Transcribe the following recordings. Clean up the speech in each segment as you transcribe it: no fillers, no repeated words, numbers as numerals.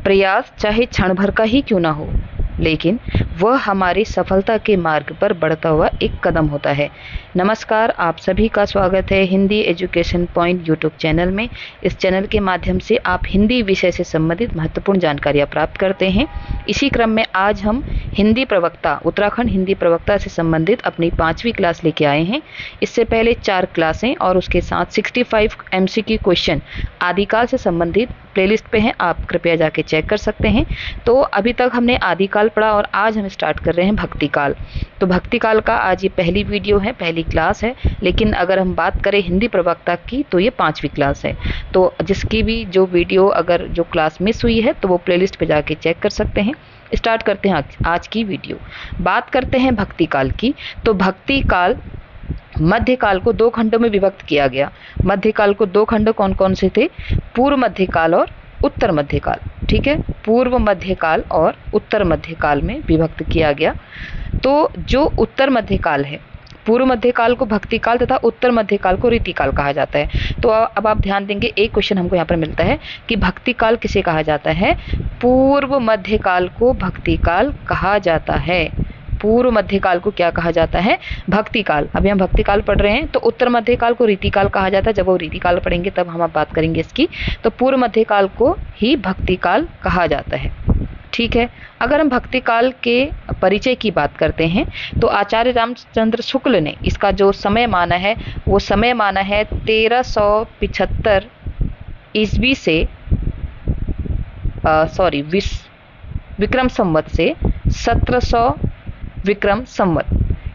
प्रयास चाहे क्षण भर का ही क्यों ना हो, लेकिन वह हमारी सफलता के मार्ग पर बढ़ता हुआ एक कदम होता है। नमस्कार, आप सभी का स्वागत है Hindi education point YouTube channel में। इस चैनल के माध्यम से आप हिंदी विषय से संबंधित महत्वपूर्ण जानकारियाँ प्राप्त करते हैं। इसी क्रम में आज हम हिंदी प्रवक्ता, उत्तराखंड हिंदी प्रवक्ता से संबंधित अपनी 5वीं क्लास लेके आए हैं। इससे पहले 4 क्लासें और उसके साथ 65 MCQ क्वेश्चन आदिकाल से संबंधित प्लेलिस्ट पे हैं, आप कृपया जाके चेक कर सकते हैं। तो अभी तक हमने आदिकाल पढ़ा और आज हम स्टार्ट कर रहे हैं भक्तिकाल। तो भक्तिकाल का आज ये पहली वीडियो है, पहली क्लास है, लेकिन अगर हम बात करें हिंदी प्रवक्ता की तो ये 5वीं क्लास है। तो जिसकी भी जो वीडियो अगर जो क्लास मिस हुई है तो वो प्लेलिस्ट पे जाके चेक कर सकते हैं। स्टार्ट करते हैं आज की वीडियो। बात करते हैं भक्तिकाल की। तो भक्तिकाल मध्यकाल को 2 खंडों में विभक्त किया गया। मध्यकाल को 2 खंड कौन कौन से थे? पूर्व मध्यकाल और उत्तर मध्यकाल। ठीक है, पूर्व मध्यकाल और उत्तर मध्यकाल में विभक्त किया गया। तो जो उत्तर मध्यकाल है, पूर्व मध्यकाल को भक्तिकाल तथा उत्तर मध्यकाल को रीतिकाल कहा जाता है। तो अब आप ध्यान देंगे, एक क्वेश्चन हमको यहाँ पर मिलता है कि भक्तिकाल किसे कहा जाता है? पूर्व मध्यकाल को भक्तिकाल कहा जाता है। पूर्व मध्यकाल को क्या कहा जाता है? भक्तिकाल। अभी हम भक्तिकाल पढ़ रहे हैं, तो उत्तर मध्यकाल को रीतिकाल कहा जाता है। जब वो रीतिकाल पढ़ेंगे तब हम बात करेंगे इसकी। तो पूर्व मध्यकाल को ही भक्तिकाल कहा जाता है। ठीक है, अगर हम भक्तिकाल के परिचय की बात करते हैं तो आचार्य रामचंद्र शुक्ल ने इसका जो समय माना है वो समय माना है 1375 ईस्वी से विक्रम संवत से 1700 विक्रम संवत,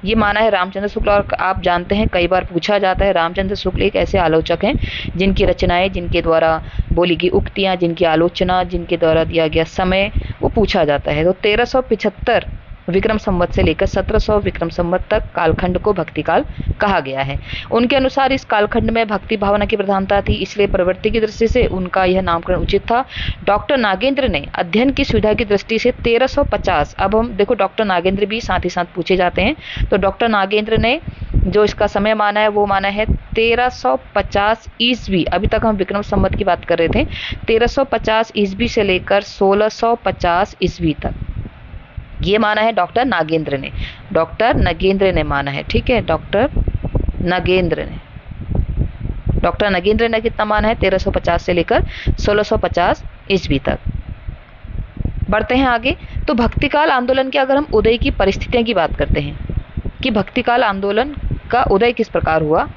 ये माना है रामचंद्र शुक्ल। और आप जानते हैं कई बार पूछा जाता है, रामचंद्र शुक्ल एक ऐसे आलोचक हैं जिनकी रचनाएं, जिनके द्वारा बोली गई उक्तियां, जिनकी आलोचना, जिनके द्वारा दिया गया समय वो पूछा जाता है। तो 1375 विक्रम संवत से लेकर 1700 विक्रम संवत तक कालखंड को भक्तिकाल कहा गया है। उनके अनुसार इस कालखंड में भक्ति भावना की प्रधानता थी, इसलिए प्रवृत्ति की दृष्टि से उनका यह नामकरण उचित था। डॉक्टर नागेंद्र ने अध्ययन की सुविधा की दृष्टि से 1350, अब हम देखो डॉक्टर नागेंद्र भी साथ ही साथ पूछे जाते हैं, तो डॉक्टर नागेंद्र ने जो इसका समय माना है वो माना है 1350 ईस्वी। अभी तक हम विक्रम संवत की बात कर रहे थे। 1350 ईस्वी से लेकर 1650 ईस्वी तक ये माना है डॉक्टर नागेंद्र ने। डॉक्टर नगेंद्र ने माना है। ठीक है, डॉक्टर नगेंद्र ने कितना माना है? 1350 से लेकर 1650 ईस्वी तक। बढ़ते हैं आगे। तो भक्तिकाल आंदोलन के अगर हम उदय की परिस्थितियों की बात करते हैं कि भक्तिकाल आंदोलन का उदय किस प्रकार हुआ,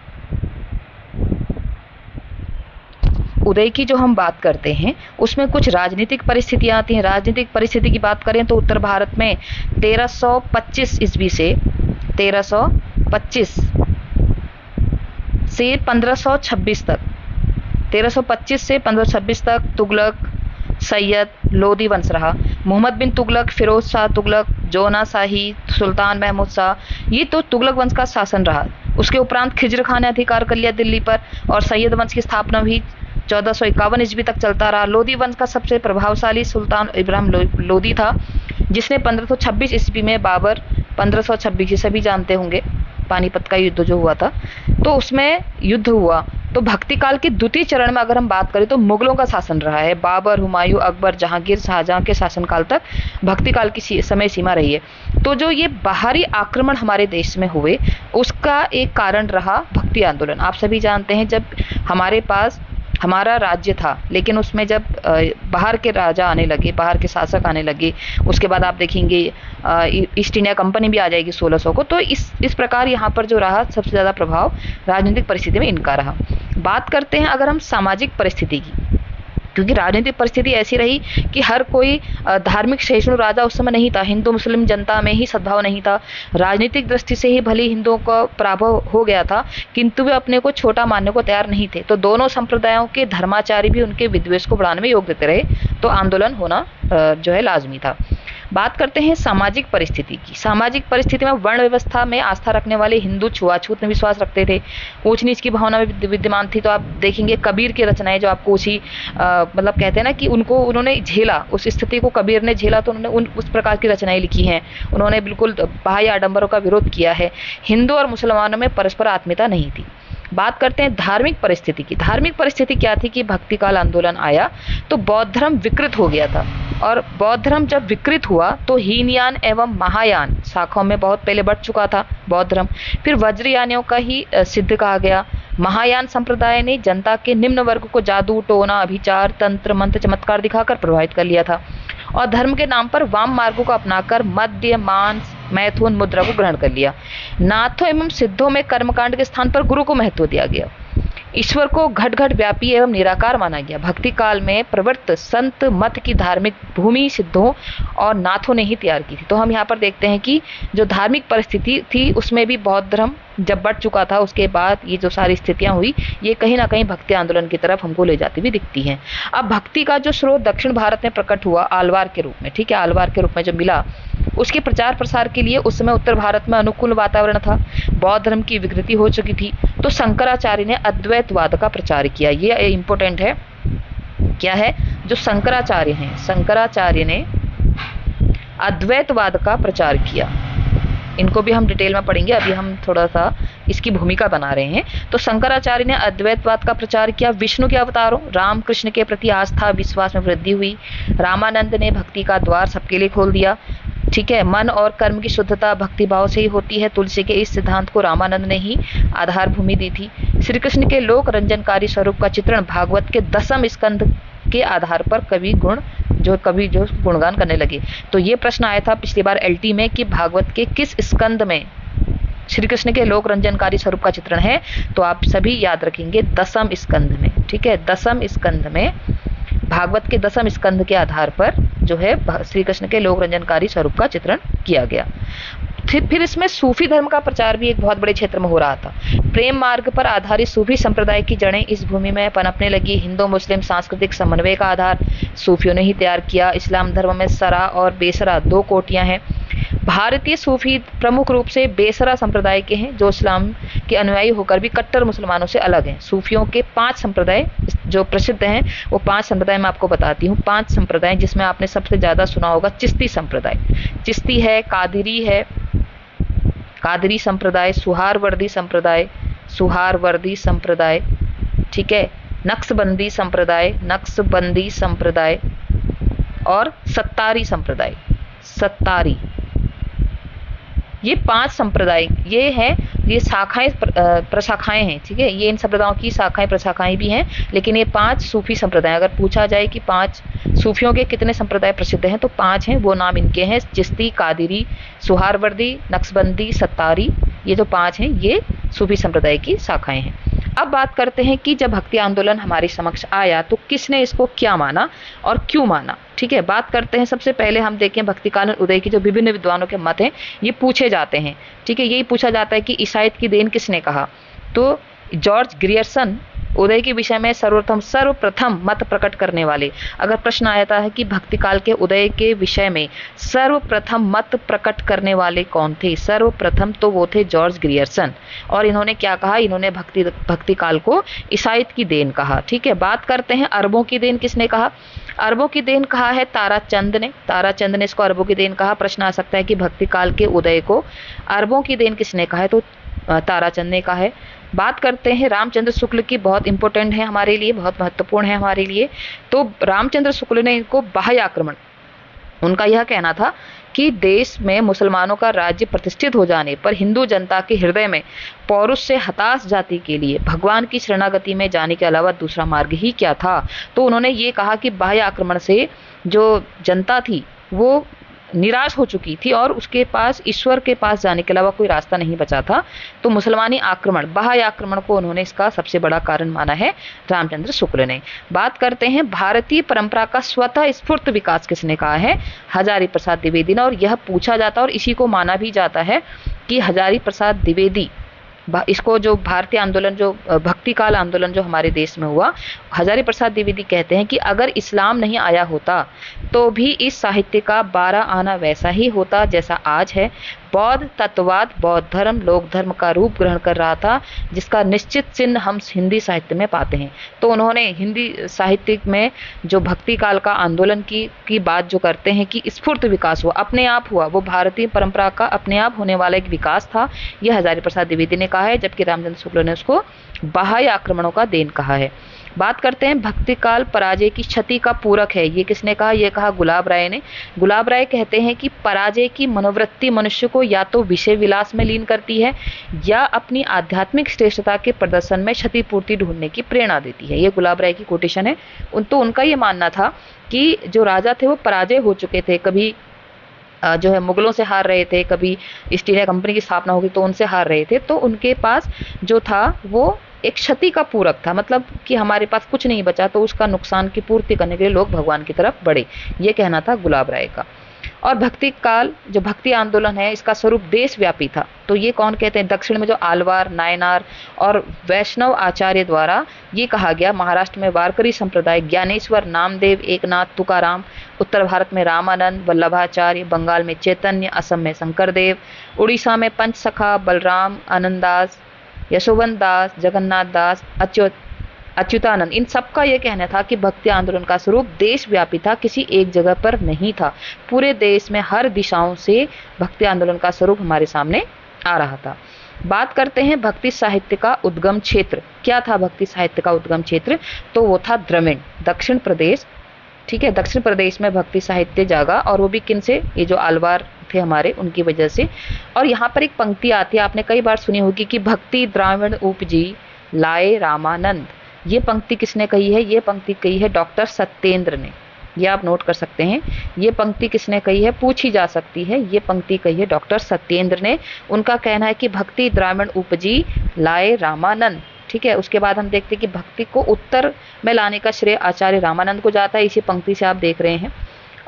उदय की जो हम बात करते हैं उसमें कुछ राजनीतिक परिस्थितियां आती हैं। राजनीतिक परिस्थिति की बात करें तो उत्तर भारत में 1325 ईस्वी से 1325 से 1526 तक, 1325 से 1526 तक तुगलक, सैयद, लोदी वंश रहा। मोहम्मद बिन तुगलक, फिरोज शाह तुगलक, जोना शाही, सुल्तान महमूद शाह, ये तो तुगलक वंश का शासन रहा। उसके उपरांत खिज्र खान ने अधिकार कर लिया दिल्ली पर और सैयद वंश की स्थापना हुई। 1451 ईस्वी तक चलता रहा। लोदी वंश का सबसे प्रभावशाली सुल्तान इब्राहिम लोदी था, जिसने 1526 ईस्वी में बाबर, 1526 सभी जानते होंगे पानीपत का युद्ध जो हुआ था, तो उसमें युद्ध हुआ। तो भक्तिकाल के द्वितीय चरण में अगर हम बात करें तो मुगलों का शासन रहा है। बाबर, हुमायूं, अकबर, जहांगीर, शाहजहां के शासनकाल तक भक्तिकाल की समय सीमा रही है। तो जो ये बाहरी आक्रमण हमारे देश में हुए उसका एक कारण रहा भक्ति आंदोलन। आप सभी जानते हैं जब हमारे पास हमारा राज्य था, लेकिन उसमें जब बाहर के राजा आने लगे, बाहर के शासक आने लगे, उसके बाद आप देखेंगे ईस्ट इंडिया कंपनी भी आ जाएगी 1600 को। तो इस प्रकार यहाँ पर जो रहा सबसे ज़्यादा प्रभाव राजनीतिक परिस्थिति में इनका रहा। बात करते हैं अगर हम सामाजिक परिस्थिति की, क्योंकि राजनीतिक परिस्थिति ऐसी रही कि हर कोई धार्मिक सहिष्णु राजा उस समय नहीं था। हिंदू मुस्लिम जनता में ही सद्भाव नहीं था। राजनीतिक दृष्टि से ही भले हिंदुओं का पराभव हो गया था, किंतु वे अपने को छोटा मानने को तैयार नहीं थे। तो दोनों संप्रदायों के धर्माचारी भी उनके विद्वेष को बढ़ाने में योग देते रहे, तो आंदोलन होना जो है लाजमी था। बात करते हैं सामाजिक परिस्थिति की। सामाजिक परिस्थिति में वर्ण व्यवस्था में आस्था रखने वाले हिंदू छुआछूत में विश्वास रखते थे, ऊंच नीच की भावना में विद्यमान थी। तो आप देखेंगे कबीर की रचनाएं जो आपको उसी मतलब कहते हैं ना कि उन्होंने झेला, उस स्थिति को कबीर ने झेला, तो उन्होंने उस प्रकार की रचनाएं लिखी हैं। उन्होंने बिल्कुल बाह्य आडंबरों का विरोध किया है। हिंदू और मुसलमानों में परस्पर आत्मीयता नहीं थी। बात करते हैं धार्मिक परिस्थिति की। धार्मिक परिस्थिति क्या थी कि भक्तिकाल आंदोलन आया तो बौद्ध धर्म विकृत हो गया था। और बौद्ध धर्म जब विकृत हुआ तो हीनयान एवं महायान शाखाओं में बहुत पहले बढ़ चुका था बौद्ध धर्म, फिर वज्रयानियों का ही सिद्ध कहा गया। महायान संप्रदाय ने जनता के निम्न वर्ग को जादू टोना अभिचार तंत्र मंत्र चमत्कार दिखाकर प्रभावित कर लिया था और धर्म के नाम पर वाम मार्गों को अपनाकर मद्य मांस मैथुन मुद्रा को ग्रहण कर लिया। नाथों एवं सिद्धों में कर्मकांड के स्थान पर गुरु को महत्व दिया गया। ईश्वर को घट घट व्यापी एवं निराकार माना गया। भक्ति काल में प्रवृत्त संत मत की धार्मिक भूमि सिद्धों और नाथों ने ही तैयार की थी। तो हम यहाँ पर देखते हैं कि जो धार्मिक परिस्थिति थी उसमें भी बौद्ध धर्म जब बढ़ चुका था, उसके बाद ये जो सारी स्थितियां हुई ये कहीं ना कहीं भक्ति आंदोलन की तरफ हमको ले जाती हुई दिखती हैं। अब भक्ति का जो स्रोत दक्षिण भारत में प्रकट हुआ आलवार के रूप में, ठीक है, आलवार के रूप में जब मिला, उसके प्रचार प्रसार के लिए उस समय उत्तर भारत में अनुकूल वातावरण था, बौद्ध धर्म की विकृति हो चुकी थी। तो शंकराचार्य ने अद्वैतवाद का प्रचार किया। ये इंपॉर्टेंट है, क्या है, जो शंकराचार्य हैं, शंकराचार्य ने अद्वैतवाद का प्रचार किया। इनको भी हम डिटेल में पढ़ेंगे, अभी हम थोड़ा सा इसकी भूमिका बना रहे हैं। तो शंकराचार्य ने अद्वैतवाद का प्रचार किया। विष्णु के अवतारों राम कृष्ण के प्रति आस्था विश्वास में वृद्धि हुई। रामानंद ने भक्ति का द्वार सबके लिए खोल दिया, ठीक है। मन और कर्म की शुद्धता भक्ति भाव से ही होती है। तुलसी के इस सिद्धांत को रामानंद ने ही आधार भूमि दी थी। श्री कृष्ण के लोक रंजनकारी स्वरूप का चित्रण भागवत के 10वें स्कंद के आधार पर कवि जो गुणगान करने लगे। तो ये प्रश्न आया था पिछली बार एलटी में कि भागवत के किस स्कंद में श्री कृष्ण के लोक रंजनकारी स्वरूप का चित्रण है, तो आप सभी याद रखेंगे 10वें स्कंद में, ठीक है। 10वें स्कंद में भागवत के 10वें स्कंद के आधार पर जो है श्री कृष्ण के लोक रंजनकारी स्वरूप का चित्रण किया गया। फिर इसमें सूफी धर्म का प्रचार भी एक बहुत बड़े क्षेत्र में हो रहा था। प्रेम मार्ग पर आधारित सूफी संप्रदाय की जड़ें इस भूमि में पनपने लगी। हिंदू मुस्लिम सांस्कृतिक समन्वय का आधार सूफियों ने ही तैयार किया। इस्लाम धर्म में सरा और बेसरा 2 कोटियां हैं। भारतीय सूफी प्रमुख रूप से बेसरा संप्रदाय के हैं, जो इस्लाम के अनुयायी होकर भी कट्टर मुसलमानों से अलग हैं। सूफियों के 5 संप्रदाय जो प्रसिद्ध हैं, वो 5 संप्रदाय मैं आपको बताती हूँ। 5 संप्रदाय जिसमें आपने सबसे ज्यादा सुना होगा चिश्ती संप्रदाय। चिश्ती है, कादरी संप्रदाय, सुहारवर्दी संप्रदाय, ठीक है, नक्शबंदी संप्रदाय और सत्तारी संप्रदाय। ये 5 संप्रदाय ये हैं, ये शाखाएं प्रशाखाएं हैं, ठीक है। ये इन संप्रदायों की शाखाएं प्रशाखाएं भी हैं, लेकिन ये 5 सूफी संप्रदाय, अगर पूछा जाए कि 5 सूफियों के कितने संप्रदाय प्रसिद्ध हैं, तो 5 हैं। वो नाम इनके हैं चिश्ती, कादिरी, सुहारवर्दी, नक्शबंदी, सत्तारी। ये जो 5 हैं ये सूफी संप्रदाय की शाखाएं हैं। अब बात करते हैं कि जब भक्ति आंदोलन हमारे समक्ष आया तो किसने इसको क्या माना और क्यों माना, ठीक है। बात करते हैं, सबसे पहले हम देखें भक्ति कालीन उदय की जो विभिन्न विद्वानों के मत हैं, ये पूछे जाते हैं, ठीक है। यही पूछा जाता है कि ईसाईयत की देन किसने कहा, तो जॉर्ज ग्रियर्सन उदय के विषय में सर्वप्रथम मत प्रकट करने वाले। अगर प्रश्न आता है कि भक्ति काल के उदय के विषय में सर्वप्रथम मत प्रकट करने वाले कौन थे, सर्वप्रथम तो वो थे जॉर्ज ग्रियर्सन। और इन्होंने क्या कहा, इन्होंने भक्ति काल को ईसाईयत की देन कहा, ठीक है। बात करते हैं अरबों की देन किसने कहा। अरबों की देन कहा है ताराचंद ने इसको अरबों की देन कहा। प्रश्न आ सकता है कि भक्ति काल के उदय को अरबों की देन किसने कहा है, तो ताराचंद ने कहा है। बात करते हैं रामचंद्र शुक्ल की, बहुत इंपॉर्टेंट है हमारे लिए, बहुत महत्वपूर्ण है हमारे लिए। तो रामचंद्र शुक्ल ने इनको बाह्य आक्रमण, उनका यह कहना था कि देश में मुसलमानों का राज्य प्रतिष्ठित हो जाने पर हिंदू जनता के हृदय में पौरुष से हताश जाति के लिए भगवान की शरणागति में जाने के अलावा दूसरा मार्ग ही क्या था। तो उन्होंने ये कहा कि बाह्य आक्रमण से जो जनता थी वो निराश हो चुकी थी और उसके पास ईश्वर के पास जाने के अलावा कोई रास्ता नहीं बचा था। तो मुसलमानी आक्रमण, बाह्य आक्रमण को उन्होंने इसका सबसे बड़ा कारण माना है रामचंद्र शुक्ल ने। बात करते हैं भारतीय परंपरा का स्वतः स्फूर्त विकास किसने कहा है, हजारी प्रसाद द्विवेदी ने। और यह पूछा जाता है और इसी को माना भी जाता है कि हजारी प्रसाद द्विवेदी, इसको जो भारतीय आंदोलन, जो भक्ति काल आंदोलन जो हमारे देश में हुआ, हजारी प्रसाद द्विवेदी कहते हैं कि अगर इस्लाम नहीं आया होता तो भी इस साहित्य का 12 आना वैसा ही होता जैसा आज है। बौद्ध तत्ववाद बौद्ध धर्म लोक धर्म का रूप ग्रहण कर रहा था, जिसका निश्चित चिन्ह हम हिंदी साहित्य में पाते हैं। तो उन्होंने हिंदी साहित्य में जो भक्ति काल का आंदोलन की बात जो करते हैं कि स्फूर्त विकास हुआ, अपने आप हुआ, वो भारतीय परंपरा का अपने आप होने वाला एक विकास था, यह हजारी प्रसाद द्विवेदी ने कहा है। जबकि रामचंद्र शुक्ल ने उसको बाह्य आक्रमणों का देन कहा है। बात करते हैं भक्ति काल पराजय की क्षति का पूरक है। ये किसने कहा? ये कहा गुलाब राय ने। गुलाब राय कहते हैं कि पराजय की मनोवृत्ति मनुष्य को या तो विषय विलास में लीन करती है या अपनी आध्यात्मिक श्रेष्ठता के प्रदर्शन में क्षतिपूर्ति ढूंढने की प्रेरणा देती है। ये गुलाब राय की कोटेशन है। तो उनका ये मानना था कि जो राजा थे वो पराजय हो चुके थे, कभी जो है मुगलों से हार रहे थे, कभी ईस्ट इंडिया कंपनी की स्थापना होगी तो उनसे हार रहे थे, तो उनके पास जो था वो एक क्षति का पूरक था, मतलब कि हमारे पास कुछ नहीं बचा तो उसका नुकसान की पूर्ति करने के लिए लोग भगवान की तरफ बढ़े। ये कहना था गुलाब राय का। और भक्ति काल जो भक्ति आंदोलन है इसका स्वरूप देशव्यापी था। तो ये कौन कहते हैं? दक्षिण में जो आलवार, नायनार और वैष्णव आचार्य द्वारा ये कहा गया। महाराष्ट्र में वारकरी संप्रदाय, ज्ञानेश्वर, नामदेव, एकनाथ, तुकाराम, उत्तर भारत में रामानंद, वल्लभाचार्य, बंगाल में चैतन्य, असम में शंकरदेव, उड़ीसा में पंच सखा, बलराम, आनंददास, यशोवंत दास, जगन्नाथ दास, अच्युतानंद, इन सबका यह कहना था कि भक्ति आंदोलन का स्वरूप देशव्यापी था, किसी एक जगह पर नहीं था। पूरे देश में हर दिशाओं से भक्ति आंदोलन का स्वरूप हमारे सामने आ रहा था। बात करते हैं भक्ति साहित्य का उद्गम क्षेत्र। क्या था भक्ति साहित्य का उद्गम क्षेत्र? तो वो था द्रविड़, दक्षिण प्रदेश। ठीक है, दक्षिण प्रदेश में भक्ति साहित्य जागा, और वो भी किन से? ये जो आलवार थे हमारे, उनकी वजह से। और यहाँ पर एक पंक्ति आती है, आपने कई बार सुनी होगी कि भक्ति द्राविड़ उपजी लाए रामानंद। ये पंक्ति किसने कही है? ये पंक्ति कही है डॉक्टर सत्येंद्र ने। ये आप नोट कर सकते हैं। ये पंक्ति किसने कही है? पूछी जा सकती है। ये पंक्ति कही है डॉक्टर सत्येंद्र ने। उनका कहना है कि भक्ति द्राविड़ उपजी लाए रामानंद। ठीक है, उसके बाद हम देखते हैं कि भक्ति को उत्तर में लाने का श्रेय आचार्य रामानंद को जाता है। इसी पंक्ति से आप देख रहे हैं।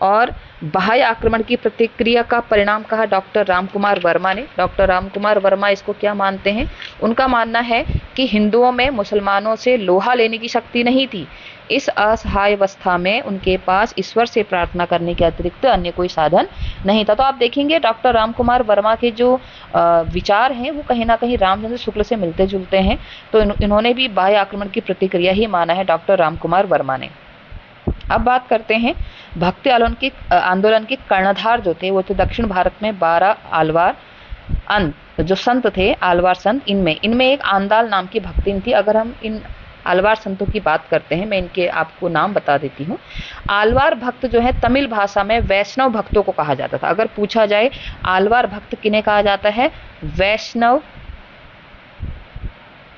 और बाह्य आक्रमण की प्रतिक्रिया का परिणाम कहा डॉक्टर रामकुमार वर्मा ने। डॉक्टर रामकुमार वर्मा इसको क्या मानते हैं? उनका मानना है कि हिंदुओं में मुसलमानों से लोहा लेने की शक्ति नहीं थी। इस असहाय अवस्था में उनके पास ईश्वर से प्रार्थना करने के अतिरिक्त अन्य कोई साधन नहीं था। तो आप देखेंगे डॉक्टर रामकुमार वर्मा के जो विचार हैं वो कहीं ना कहीं रामचंद्र शुक्ल से मिलते जुलते हैं। तो इन्होंने भी बाह्य आक्रमण की प्रतिक्रिया ही माना है डॉक्टर रामकुमार वर्मा ने। अब बात करते हैं भक्ति आंदोलन के कर्णधार जो थे वो थे दक्षिण भारत में 12 आलवार जो संत थे, आलवार संत। इनमें एक आंदाल नाम की भक्तिन थी। अगर हम इन आलवार संतों की बात करते हैं, मैं इनके आपको नाम बता देती हूँ। आलवार भक्त जो है तमिल भाषा में वैष्णव भक्तों को कहा जाता था। अगर पूछा जाए आलवार भक्त किन्हें कहा जाता है? वैष्णव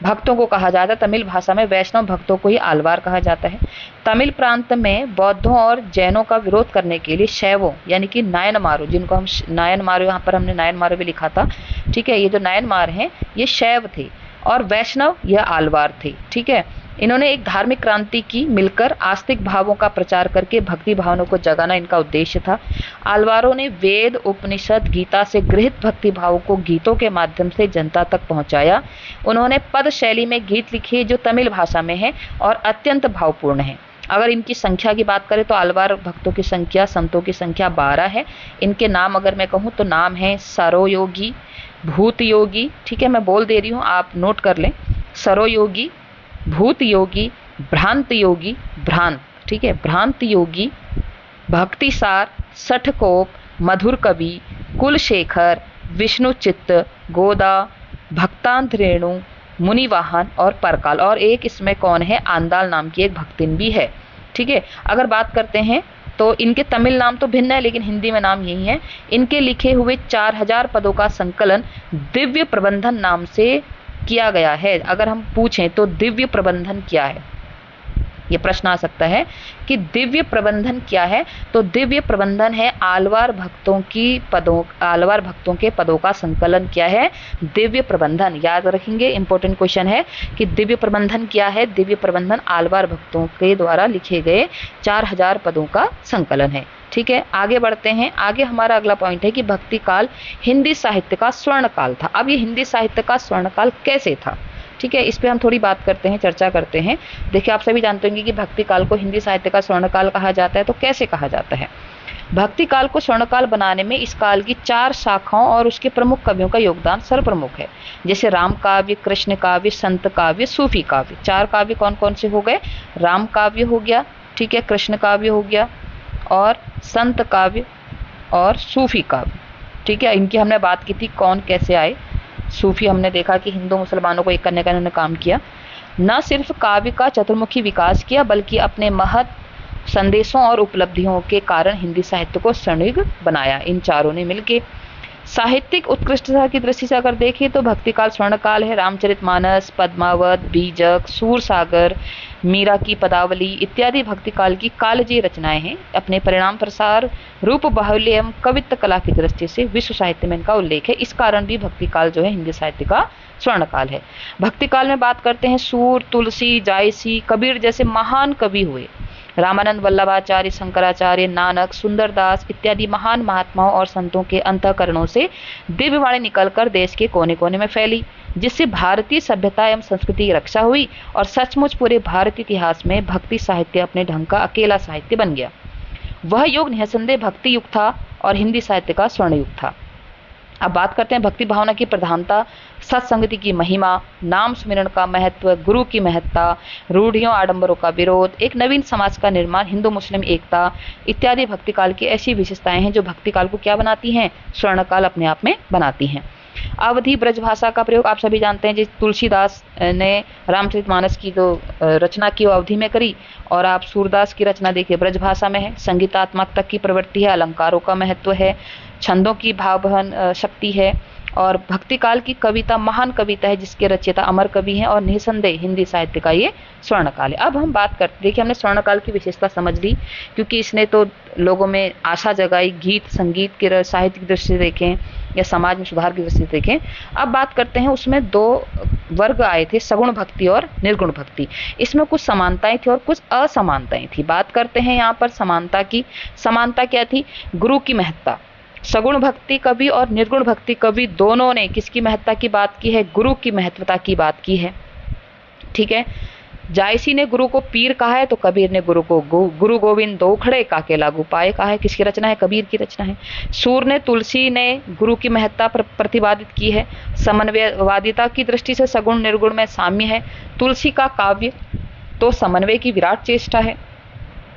भक्तों को कहा जाता है। तमिल भाषा में वैष्णव भक्तों को ही आलवार कहा जाता है। तमिल प्रांत में बौद्धों और जैनों का विरोध करने के लिए शैवों यानी कि नायनमारो, जिनको हम नायनमारो, यहाँ पर हमने नायनमारो भी लिखा था। ठीक है, ये जो नायनमार हैं ये शैव थे और वैष्णव यह आलवार थे। ठीक है, इन्होंने एक धार्मिक क्रांति की, मिलकर आस्तिक भावों का प्रचार करके भक्ति भावनाओं को जगाना इनका उद्देश्य था। आलवारों ने वेद, उपनिषद, गीता से गृहित भक्ति भावों को गीतों के माध्यम से जनता तक पहुंचाया। उन्होंने पद शैली में गीत लिखे जो तमिल भाषा में है और अत्यंत भावपूर्ण है। अगर इनकी संख्या की बात करें तो आलवार भक्तों की संख्या, संतों की संख्या 12 है। इनके नाम अगर मैं कहूँ तो नाम है सरोयोगी, भूत योगी। ठीक है, मैं बोल दे रही हूँ, आप नोट कर लें। सरोयोगी, भूत योगी, भ्रांत योगी, भ्रांत। ठीक है, भ्रांत योगी, भक्तिसार, सठकोप, मधुर कवि, कुलशेखर, विष्णु चित्त, गोदा, भक्तांत रेणु, मुनिवाहन और परकाल। और एक इसमें कौन है? आंदाल नाम की एक भक्तिन भी है। ठीक है, अगर बात करते हैं तो इनके तमिल नाम तो भिन्न है लेकिन हिंदी में नाम यही है। इनके लिखे हुए 4000 पदों का संकलन दिव्य प्रबंधन नाम से किया गया है। अगर हम पूछें तो दिव्य प्रबंधन क्या है, ये प्रश्न आ सकता है कि दिव्य प्रबंधन क्या है? तो दिव्य प्रबंधन है आलवार भक्तों के पदों का संकलन क्या है? दिव्य प्रबंधन। याद रखेंगे, इंपॉर्टेंट क्वेश्चन है कि दिव्य प्रबंधन क्या है? दिव्य प्रबंधन आलवार भक्तों के द्वारा लिखे गए 4000 पदों का संकलन है। ठीक है, आगे बढ़ते हैं। आगे हमारा अगला पॉइंट है कि भक्ति काल हिंदी साहित्य का स्वर्ण काल था। अब ये हिंदी साहित्य का स्वर्ण काल कैसे था? ठीक है, इस पे हम थोड़ी बात करते हैं, चर्चा करते हैं। देखिए, आप सभी जानते होंगे कि भक्ति काल को हिंदी साहित्य का स्वर्ण काल कहा जाता है। तो कैसे कहा जाता है? भक्ति काल को स्वर्ण काल बनाने में इस काल की 4 शाखाओं और उसके प्रमुख कवियों का योगदान सर्वप्रमुख है। जैसे राम काव्य, कृष्ण काव्य, संत काव्य, सूफी काव्य। 4 काव्य कौन कौन से हो गए? राम काव्य हो गया, ठीक है, कृष्ण काव्य हो गया, और संत काव्य और सूफी काव्य। ठीक है, इनकी हमने बात की थी कौन कैसे आए। सूफी हमने देखा कि हिंदू मुसलमानों को एक करने का इन्होंने काम किया। न सिर्फ काव्य का चतुर्मुखी विकास किया बल्कि अपने महत् संदेशों और उपलब्धियों के कारण हिंदी साहित्य को स्वर्णिम बनाया। इन चारों ने मिलकर साहित्यिक उत्कृष्टता की दृष्टि से अगर देखें तो भक्तिकाल स्वर्णकाल है। रामचरितमानस, पद्मावत, बीजक, सूरसागर, मीरा की पदावली इत्यादि भक्तिकाल की कालजयी रचनाएं हैं। अपने परिणाम प्रसार, रूप बाहुल्य एवं कवित्व कला की दृष्टि से विश्व साहित्य में इनका उल्लेख है। इस कारण भी भक्तिकाल जो है हिंदी साहित्य का स्वर्णकाल है। भक्तिकाल में बात करते हैं, सूर, तुलसी, जायसी, कबीर जैसे महान कवि हुए। रामानंद, वल्लभाचार्य, शंकराचार्य, नानक, सुंदरदास इत्यादि महान महात्माओं और संतों के अंतःकरणों से दिव्य वाणी निकलकर देश के कोने कोने में फैली, जिससे भारतीय सभ्यता एवं संस्कृति की रक्षा हुई और सचमुच पूरे भारतीय इतिहास में भक्ति साहित्य अपने ढंग का अकेला साहित्य बन गया। वह युग निसंदेह भक्ति युग था और हिंदी साहित्य का स्वर्ण युग था। अब बात करते हैं भक्ति भावना की प्रधानता, सत्संगति की महिमा, नाम स्मरण का महत्व, गुरु की महत्ता, रूढ़ियों आडंबरों का विरोध, एक नवीन समाज का निर्माण, हिंदू मुस्लिम एकता इत्यादि भक्तिकाल की ऐसी विशेषताएं हैं जो भक्तिकाल को क्या बनाती हैं, स्वर्णकाल अपने आप में बनाती हैं। अवधि ब्रज भाषा का प्रयोग आप सभी जानते हैं, जिस तुलसीदास ने रामचरितमानस की जो रचना की वो अवधि में करी, और आप सूरदास की रचना देखिए ब्रज भाषा में है। संगीतात्मकता की प्रवृत्ति है, अलंकारों का महत्व है, छंदों की भाववहन शक्ति है, और भक्तिकाल की कविता महान कविता है जिसके रचयिता अमर कवि हैं, और निसंदेह हिंदी साहित्य का ये स्वर्णकाल है। अब हम बात करते, देखिए हमने स्वर्णकाल की विशेषता समझ ली क्योंकि इसने तो लोगों में आशा जगाई, गीत संगीत के साहित्य की दृष्टि से देखें या समाज में सुधार की दृष्टि से देखें। अब बात करते हैं, उसमें दो वर्ग आए थे, सगुण भक्ति और निर्गुण भक्ति। इसमें कुछ समानताएं थी और कुछ असमानताएं थी। बात करते हैं यहाँ पर समानता की। समानता क्या थी, गुरु की महत्ता। सगुण भक्ति कवि और निर्गुण भक्ति कवि दोनों ने किसकी महत्ता की बात की है, गुरु की महत्वता की बात की है। ठीक है, जायसी ने गुरु को पीर कहा है तो कबीर ने गुरु को गुरु गोविंद दो खड़े काके लागू पाए कहा है। किसकी रचना है, कबीर की रचना है। सूर ने, तुलसी ने गुरु की महत्ता प्रतिपादित की है। समन्वयवादिता की दृष्टि से सगुण निर्गुण में साम्य है। तुलसी का काव्य तो समन्वय की विराट चेष्टा है।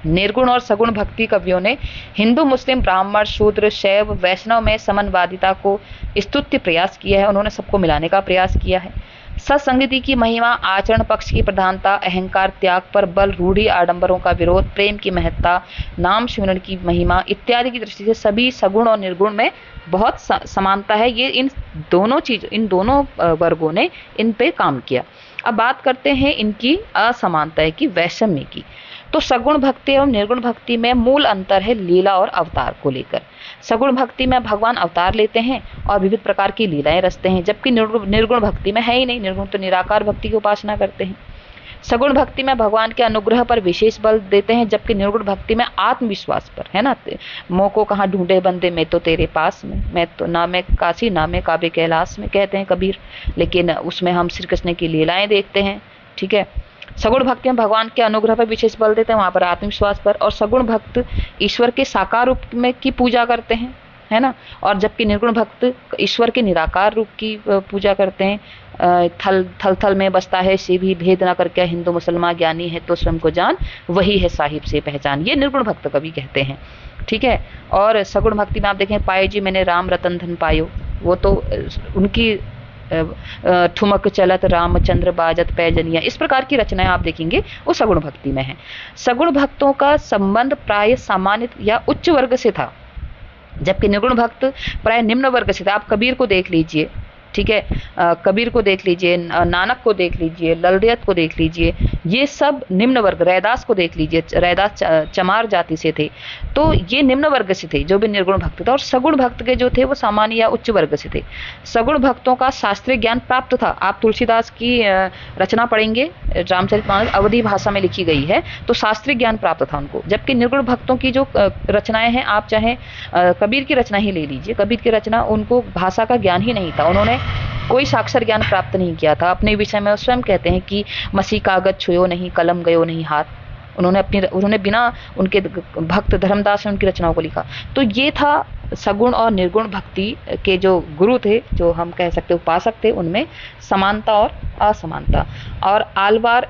निर्गुण और सगुण भक्ति कवियों ने हिंदू मुस्लिम ब्राह्मण शूद्र शैव वैष्णव में समन्वादिता को स्तुत्य प्रयास किया है। उन्होंने सबको मिलाने का प्रयास किया है। सत्संगति की महिमा, आचरण पक्ष की प्रधानता, अहंकार त्याग पर बल, रूढ़ी आडंबरों का विरोध, प्रेम की महत्ता, नाम स्मरण की महिमा इत्यादि की दृष्टि से सभी सगुण और निर्गुण में बहुत समानता है। ये इन दोनों वर्गों ने इन पे काम किया। अब बात करते हैं इनकी असमानता की, वैषम्य की। तो सगुण भक्ति एवं निर्गुण भक्ति में मूल अंतर है लीला और अवतार को लेकर। सगुण भक्ति में भगवान अवतार लेते हैं और विविध प्रकार की लीलाएं रचते हैं, जबकि निर्गुण भक्ति में है ही नहीं। निर्गुण तो निराकार भक्ति की उपासना करते हैं। सगुण भक्ति में भगवान के अनुग्रह पर विशेष बल देते हैं, जबकि निर्गुण भक्ति में आत्मविश्वास पर, है ना। मोह को कहाँ ढूंढे बंदे, मैं तो तेरे पास में, मैं तो ना मैं काशी ना मैं काबे कैलाश में, कहते हैं कबीर। लेकिन उसमें हम श्री कृष्ण की लीलाएं देखते हैं। ठीक है, सगुण भक्ति में भगवान के अनुग्रह पर विशेष बल देते हैं, वहां पर आत्मविश्वास पर। और सगुण भक्त ईश्वर के साकार रूप में की पूजा करते हैं, है ना। और जबकि निर्गुण भक्त ईश्वर के निराकार रूप की पूजा करते हैं। थल थल में बसता है शिव ही, भेद ना करके हिंदू मुसलमान, ज्ञानी है तो स्वयं को जान, वही है साहिब से पहचान। ये निर्गुण भक्त कवि कहते हैं। ठीक है, और सगुण भक्ति में आप देखें, पाए जी मैंने राम रतन धन पायो, वो तो उनकी ठुमक चलत रामचंद्र बाजत पैजनिया, इस प्रकार की रचनाएं आप देखेंगे वो सगुण भक्ति में है। सगुण भक्तों का संबंध प्राय सामान्य या उच्च वर्ग से था, जबकि निर्गुण भक्त प्राय निम्न वर्ग से था। आप कबीर को देख लीजिए, ठीक है, कबीर को देख लीजिए, नानक को देख लीजिए, ललदेत को देख लीजिए, ये सब निम्न वर्ग। रैदास को देख लीजिए, रैदास चमार जाति से थे, तो ये निम्न वर्ग से थे जो भी निर्गुण भक्त थे। और सगुण भक्त के जो थे वो सामान्य या उच्च वर्ग से थे। सगुण भक्तों का शास्त्रीय ज्ञान प्राप्त था। आप तुलसीदास की रचना पढ़ेंगे, रामचरितमानस अवधी भाषा में लिखी गई है, तो शास्त्रीय ज्ञान प्राप्त था उनको। जबकि निर्गुण भक्तों की जो रचनाएं हैं, आप चाहे कबीर की रचना ही ले लीजिए, कबीर की रचना, उनको भाषा का ज्ञान ही नहीं था, उन्होंने कोई साक्षर ज्ञान प्राप्त नहीं किया था। अपने विषय में स्वयं कहते हैं कि मसी कागज छुयो नहीं, कलम गयो नहीं हाथ। उन्होंने बिना उनके भक्त धर्मदास ने उनकी रचनाओं को लिखा। तो ये था सगुण और निर्गुण भक्ति के जो गुरु थे, जो हम कह सकते उपासक थे, उनमें समानता और असमानता। और आलवार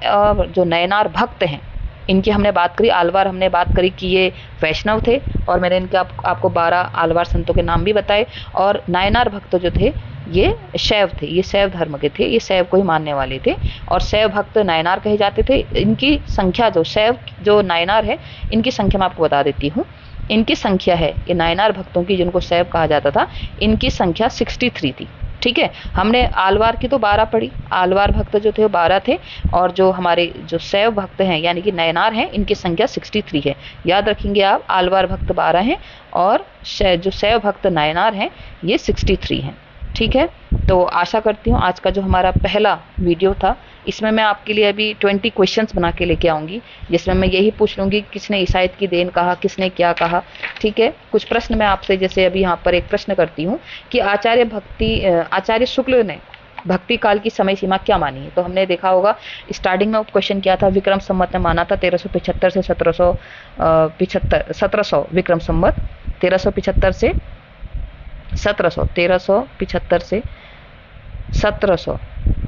जो नयनार भक्त हैं, इनकी हमने बात करी। आलवार हमने बात करी कि ये वैष्णव थे और मैंने इनके आपको 12 आलवार संतों के नाम भी बताए। और नायनार भक्त जो थे ये शैव थे, ये शैव धर्म के थे, ये शैव को ही मानने वाले थे और शैव भक्त नायनार कहे जाते थे। इनकी संख्या जो शैव जो नायनार है इनकी संख्या मैं आपको बता देती हूँ। इनकी संख्या है, ये नायनार भक्तों की जिनको शैव कहा जाता था, इनकी संख्या 63 थी। ठीक है, हमने आलवार की तो 12 पढ़ी, आलवार भक्त जो थे वो 12 थे और जो हमारे जो शैव भक्त हैं यानी कि नायनार हैं इनकी संख्या 63 है। याद रखेंगे आप, आलवार भक्त 12 हैं और जो शैव भक्त नायनार हैं ये 63 हैं। ठीक है, तो आशा करती हूँ आज का जो हमारा पहला वीडियो था इसमें मैं आपके लिए अभी 20 क्वेश्चंस बना के लेके आऊँगी, जिसमें मैं यही पूछ लूँगी किसने ईसाईयत की देन कहा, किसने क्या कहा। ठीक है, कुछ प्रश्न मैं आपसे, जैसे अभी यहाँ पर एक प्रश्न करती हूँ कि आचार्य शुक्ल ने भक्ति काल की समय सीमा क्या मानी है। तो हमने देखा होगा स्टार्टिंग में क्वेश्चन किया था, विक्रम संवत ने माना था 1375 से 1700 विक्रम संवत, 1375 से 1700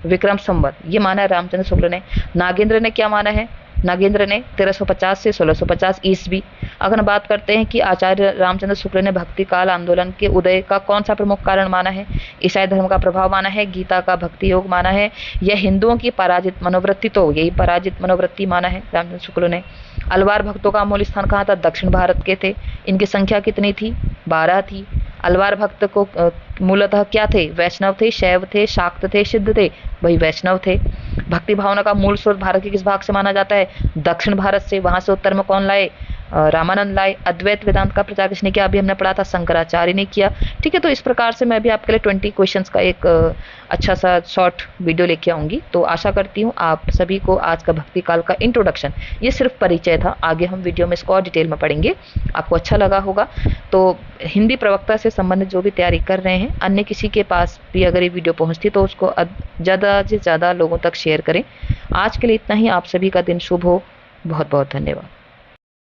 विक्रम संवत ये माना है रामचंद्र शुक्ल ने। नागेंद्र ने क्या माना है, नागेंद्र ने 1350 से 1650 ईस्वी। अगर हम बात करते हैं कि आचार्य रामचंद्र शुक्ल ने भक्ति काल आंदोलन के उदय का कौन सा प्रमुख कारण माना है, ईसाई धर्म का प्रभाव माना है, गीता का भक्ति योग माना है, या हिंदुओं की पराजित मनोवृत्ति, तो यही पराजित मनोवृत्ति माना है रामचंद्र शुक्ल ने। अलवार भक्तों का मूल स्थान कहाँ था, दक्षिण भारत के थे। इनकी संख्या कितनी थी, 12 थी। अलवार भक्त को मूलतः क्या थे, वैष्णव थे, शैव थे, शाक्त थे, सिद्ध थे, वही वैष्णव थे। भक्ति भावना का मूल स्रोत भारत के किस भाग से माना जाता है, दक्षिण भारत से। वहां से उत्तर में कौन लाए, रामानंद लाए। अद्वैत वेदांत का प्रचार किसने किया, अभी हमने पढ़ा था शंकराचार्य ने किया। ठीक है, तो इस प्रकार से मैं भी आपके लिए 20 क्वेश्चंस का एक अच्छा सा शॉर्ट वीडियो लेके आऊंगी। तो आशा करती हूँ आप सभी को आज का भक्ति काल का इंट्रोडक्शन, ये सिर्फ परिचय था, आगे हम वीडियो में इसको और डिटेल में पढ़ेंगे, आपको अच्छा लगा होगा। तो हिंदी प्रवक्ता से संबंधित जो भी तैयारी कर रहे हैं, अन्य किसी के पास भी अगर ये वीडियो पहुंचती तो उसको ज़्यादा से ज़्यादा लोगों तक शेयर करें। आज के लिए इतना ही, आप सभी का दिन शुभ हो, बहुत बहुत धन्यवाद।